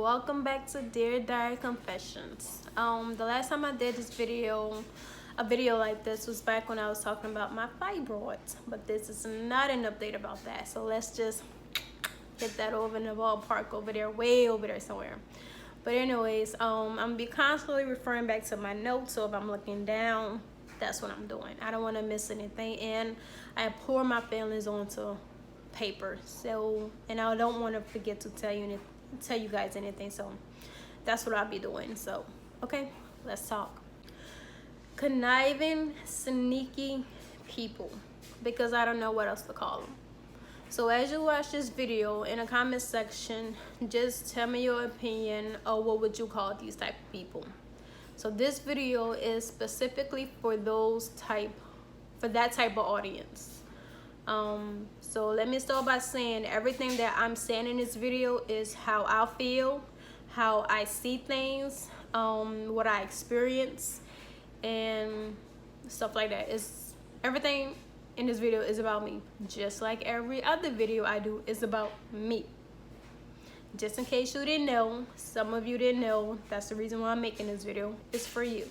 welcome back to Dear Diary Confessions. The last time I did this video, a video like this, was back when I was talking about my fibroids, but this is not an update about that. So let's just get that over in the ballpark over there, way over there somewhere. But anyways, I'm gonna be constantly referring back to my notes, so if I'm looking down, that's what I'm doing. I don't want to miss anything, and I pour my feelings onto paper, so, and I don't want to forget to tell you guys anything, so that's what I'll be doing. So okay, let's talk. Conniving, sneaky people, because I don't know what else to call them. So as you watch this video, in the comment section, just tell me your opinion, or what would you call these type of people. So this video is specifically for that type of audience. So let me start by saying everything that I'm saying in this video is how I feel, how I see things, what I experience, and stuff like that. Everything in this video is about me, just like every other video I do is about me. Just in case you didn't know, some of you didn't know, that's the reason why I'm making this video. It's for you.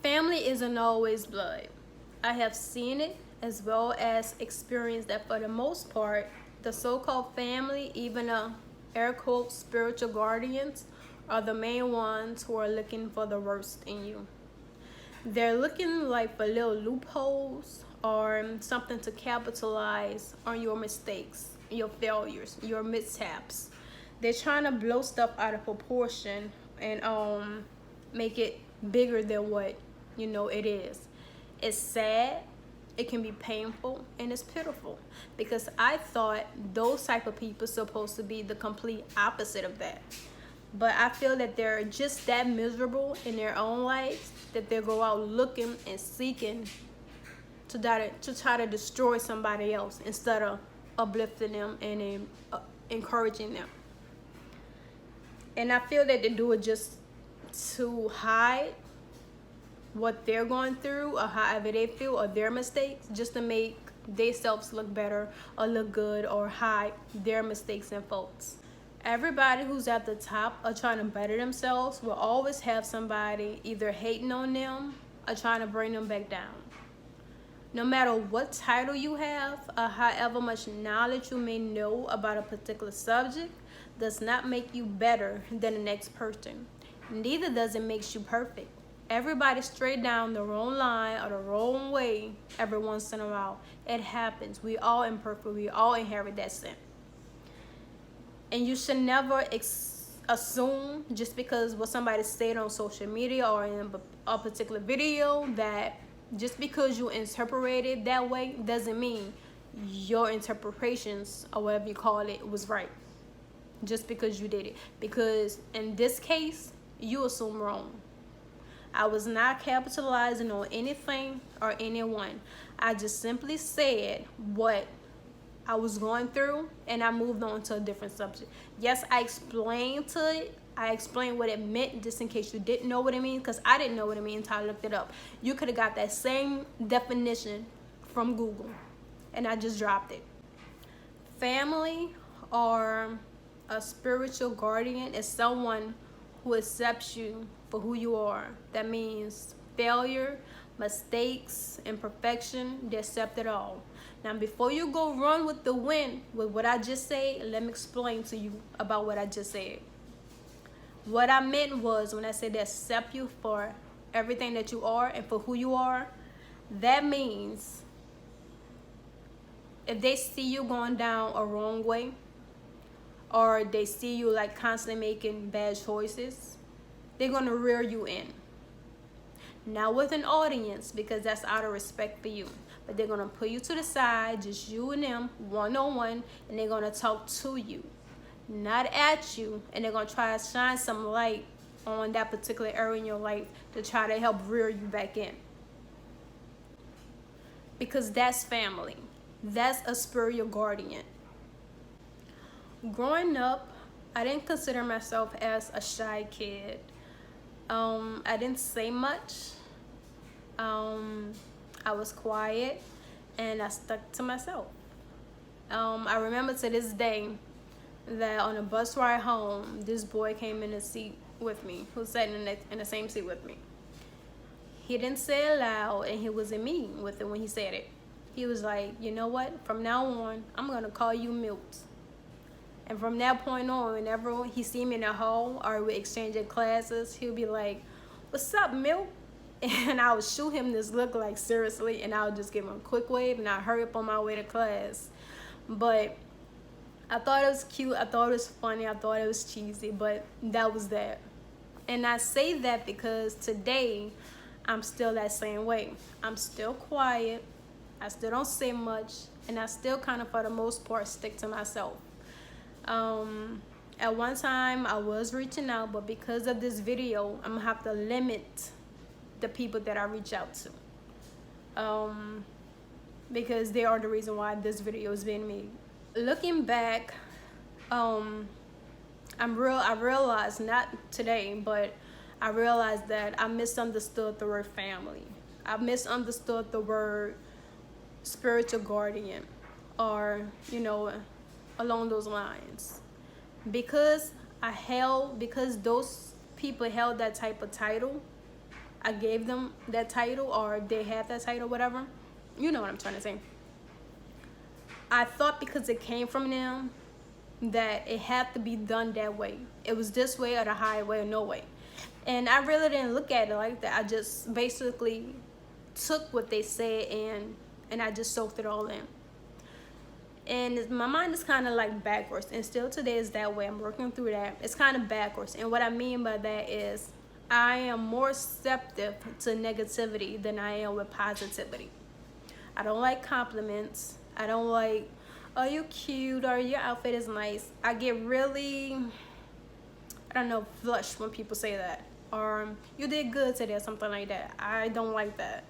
Family isn't always blood. I have seen it, as well as experienced that for the most part, the so-called family, even air quotes spiritual guardians, are the main ones who are looking for the worst in you. They're looking like for little loopholes or something to capitalize on your mistakes, your failures, your mishaps. They're trying to blow stuff out of proportion and make it bigger than what it is. It's sad, it can be painful, and it's pitiful, because I thought those type of people supposed to be the complete opposite of that. But I feel that they're just that miserable in their own lives that they go out looking and seeking to try to destroy somebody else instead of uplifting them and encouraging them. And I feel that they do it just to hide what they're going through, or however they feel, or their mistakes, just to make themselves look better or look good, or hide their mistakes and faults. Everybody who's at the top or trying to better themselves will always have somebody either hating on them or trying to bring them back down. No matter what title you have or however much knowledge you may know about a particular subject, does not make you better than the next person. Neither does it make you perfect. Everybody straight down the wrong line or the wrong way every once in a while. It happens. We all imperfect. We all inherit that sin. And you should never assume just because what somebody said on social media or in a particular video, that just because you interpret it that way doesn't mean your interpretations, or whatever you call it, was right. Just because you did it. Because in this case, you assume wrong. I was not capitalizing on anything or anyone. I just simply said what I was going through, and I moved on to a different subject. Yes, I explained it. I explained what it meant, just in case you didn't know what it means, because I didn't know what it means until I looked it up. You could have got that same definition from Google, and I just dropped it. Family or a spiritual guardian is someone who accepts you for who you are. That means failure, mistakes, imperfection, they accept it all. Now, before you go run with the wind with what I just said, let me explain to you about what I just said. What I meant was, when I said they accept you for everything that you are and for who you are, that means if they see you going down a wrong way, or they see you like constantly making bad choices, they're gonna rear you in. Not with an audience, because that's out of respect for you, but they're gonna put you to the side, just you and them, one-on-one, and they're gonna talk to you, not at you, and they're gonna try to shine some light on that particular area in your life to try to help rear you back in. Because that's family. That's a spiritual guardian. Growing up, I didn't consider myself as a shy kid. I didn't say much. I was quiet, and I stuck to myself. I remember to this day that on a bus ride home, this boy came in the seat with me, who sat in the same seat with me. He didn't say it loud, and he wasn't mean with it when he said it. He was like, you know what? From now on, I'm gonna call you Milt. And from that point on, whenever he see me in the hall or we exchanging classes, he'll be like, "What's up, Milt?" And I would shoot him this look like seriously, and I would just give him a quick wave, and I'd hurry up on my way to class. But I thought it was cute. I thought it was funny. I thought it was cheesy, but that was that. And I say that because today I'm still that same way. I'm still quiet. I still don't say much, and I still kind of, for the most part, stick to myself. At one time, I was reaching out, but because of this video, I'm gonna have to limit the people that I reach out to, because they are the reason why this video is being made. Looking back, I realized, not today, but I realized that I misunderstood the word family. I misunderstood the word spiritual guardian, or along those lines, because because those people held that type of title. I gave them that title, or they had that title, whatever. You know what I'm trying to say. I thought because it came from them that it had to be done that way. It was this way or the highway or no way. And I really didn't look at it like that. I just basically took what they said and I just soaked it all in. And my mind is kind of like backwards, and still today is that way. I'm working through that. It's kind of backwards, and what I mean by that is I am more receptive to negativity than I am with positivity. I don't like compliments. I don't like, "Oh, you're cute," or "Your outfit is nice." I get really, I don't know, flushed when people say that, or "You did good today," or something like that. I don't like that.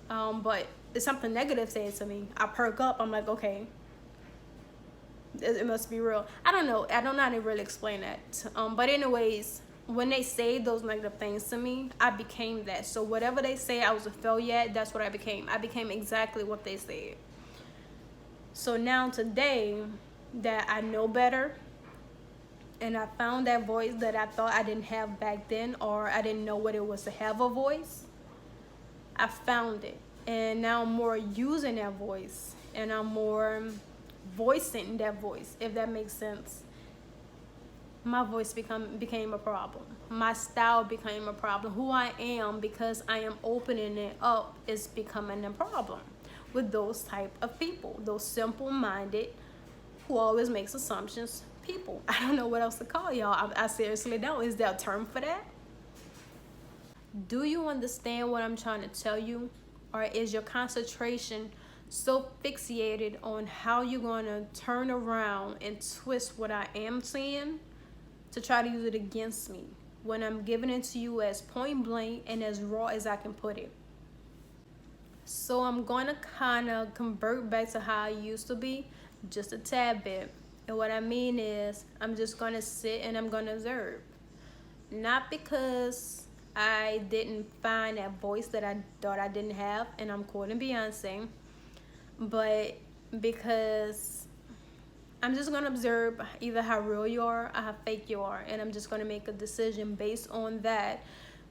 But if something negative said to me, I perk up. I'm like, okay, it must be real. I don't know. I don't know how to really explain that. But anyways, when they say those negative things to me, I became that. So whatever they say I was a failure at, that's what I became. I became exactly what they said. So now today that I know better, and I found that voice that I thought I didn't have back then, or I didn't know what it was to have a voice, I found it. And now I'm more using that voice, and I'm more voicing that voice, if that makes sense. My voice became a problem. My style became a problem. Who I am, because I am opening it up, is becoming a problem with those type of people, those simple-minded, who always makes assumptions people. I don't know what else to call y'all. I seriously don't. Is there a term for that? Do you understand what I'm trying to tell you? Or is your concentration so fixated on how you're going to turn around and twist what I am saying to try to use it against me, when I'm giving it to you as point blank and as raw as I can put it? So I'm going to kind of convert back to how I used to be, just a tad bit. And what I mean is, I'm just going to sit and I'm going to observe. Not because I didn't find that voice that I thought I didn't have, and I'm quoting Beyonce, but because I'm just going to observe either how real you are or how fake you are, and I'm just going to make a decision based on that,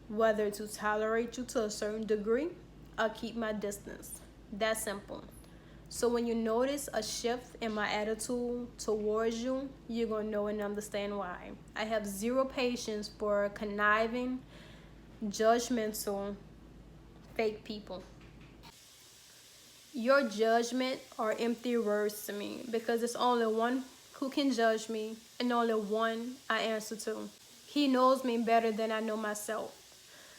whether to tolerate you to a certain degree or keep my distance. That simple. So when you notice a shift in my attitude towards you, you're going to know and understand why. I have zero patience for conniving, judgmental, fake people. Your judgment are empty words to me, because it's only one who can judge me and only one I answer to. He knows me better than I know myself.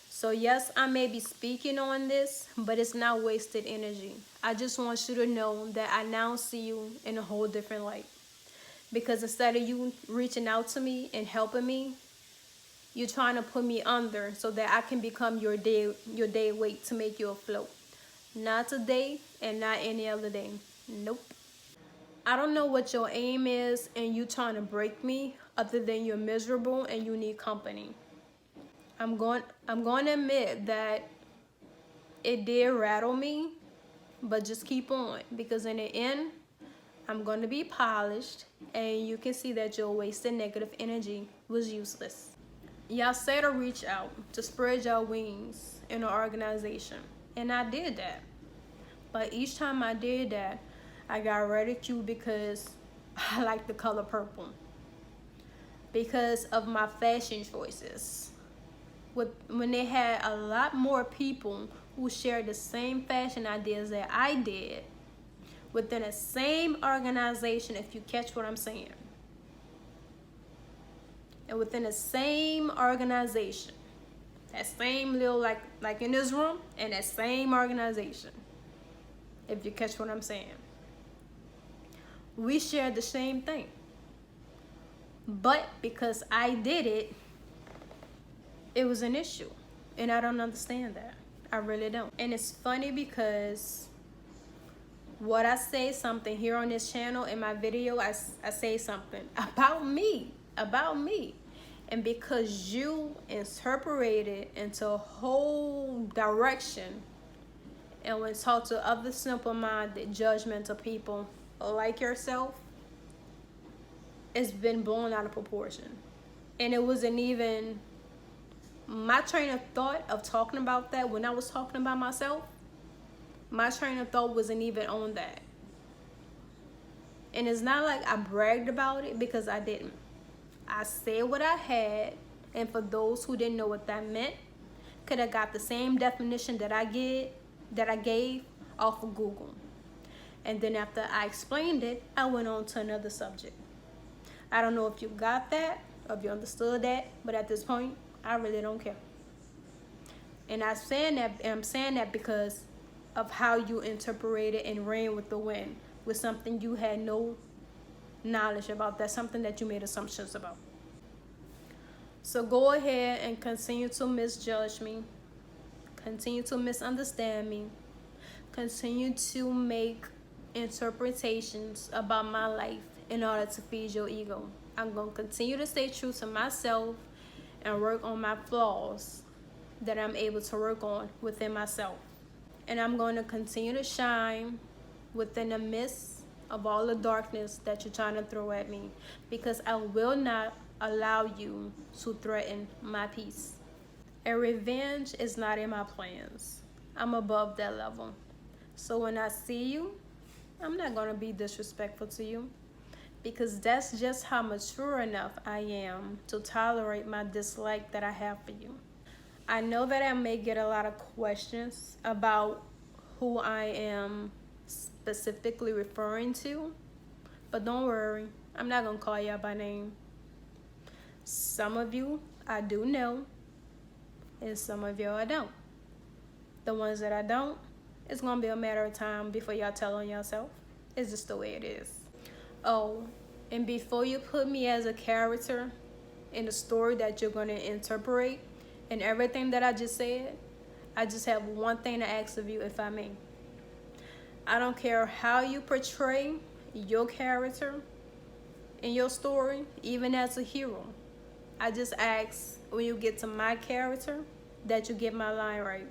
So yes, I may be speaking on this, but it's not wasted energy. I just want you to know that I now see you in a whole different light. Because instead of you reaching out to me and helping me, you're trying to put me under so that I can become your day weight to make you afloat. Not today and not any other day. Nope. I don't know what your aim is and you trying to break me, other than you're miserable and you need company. I'm going to admit that it did rattle me, but just keep on, because in the end, I'm going to be polished, and you can see that your wasted negative energy was useless. Y'all said to reach out, to spread your wings in an organization, and I did that. But each time I did that, I got ridiculed because I like the color purple, because of my fashion choices. When they had a lot more people who shared the same fashion ideas that I did within the same organization, if you catch what I'm saying. And within the same organization, that same little, like in this room, and that same organization, if you catch what I'm saying, we shared the same thing. But because I did it, it was an issue. And I don't understand that. I really don't. And it's funny because what I say something here on this channel in my video, I say something about me. And because you interpret it into a whole direction, and when talk to other simple-minded, judgmental people like yourself, it's been blown out of proportion. And it wasn't even my train of thought of talking about that. When I was talking about myself, my train of thought wasn't even on that. And it's not like I bragged about it, because I didn't. I said what I had, and for those who didn't know what that meant, could have got the same definition that I gave off of Google. And then after I explained it, I went on to another subject. I don't know if you got that or if you understood that, but at this point, I really don't care. And I'm saying that because of how you interpreted and ran with the wind with something you had no knowledge about. That's something that you made assumptions about. So go ahead and continue to misjudge me, continue to misunderstand me, continue to make interpretations about my life in order to feed your ego. I'm going to continue to stay true to myself and work on my flaws that I'm able to work on within myself. And I'm going to continue to shine within the midst of all the darkness that you're trying to throw at me, because I will not allow you to threaten my peace. And revenge is not in my plans. I'm above that level. So when I see you, I'm not going to be disrespectful to you, because that's just how mature enough I am to tolerate my dislike that I have for you. I know that I may get a lot of questions about who I am specifically referring to, but don't worry, I'm not going to call y'all by name. Some of you I do know, and some of y'all I don't. The ones that I don't, it's going to be a matter of time before y'all tell on yourself. It's just the way it is. Oh, and before you put me as a character in the story that you're going to interpret and everything that I just said, I just have one thing to ask of you, if I may. I don't care how you portray your character in your story, even as a hero. I just ask, when you get to my character, that you get my line right.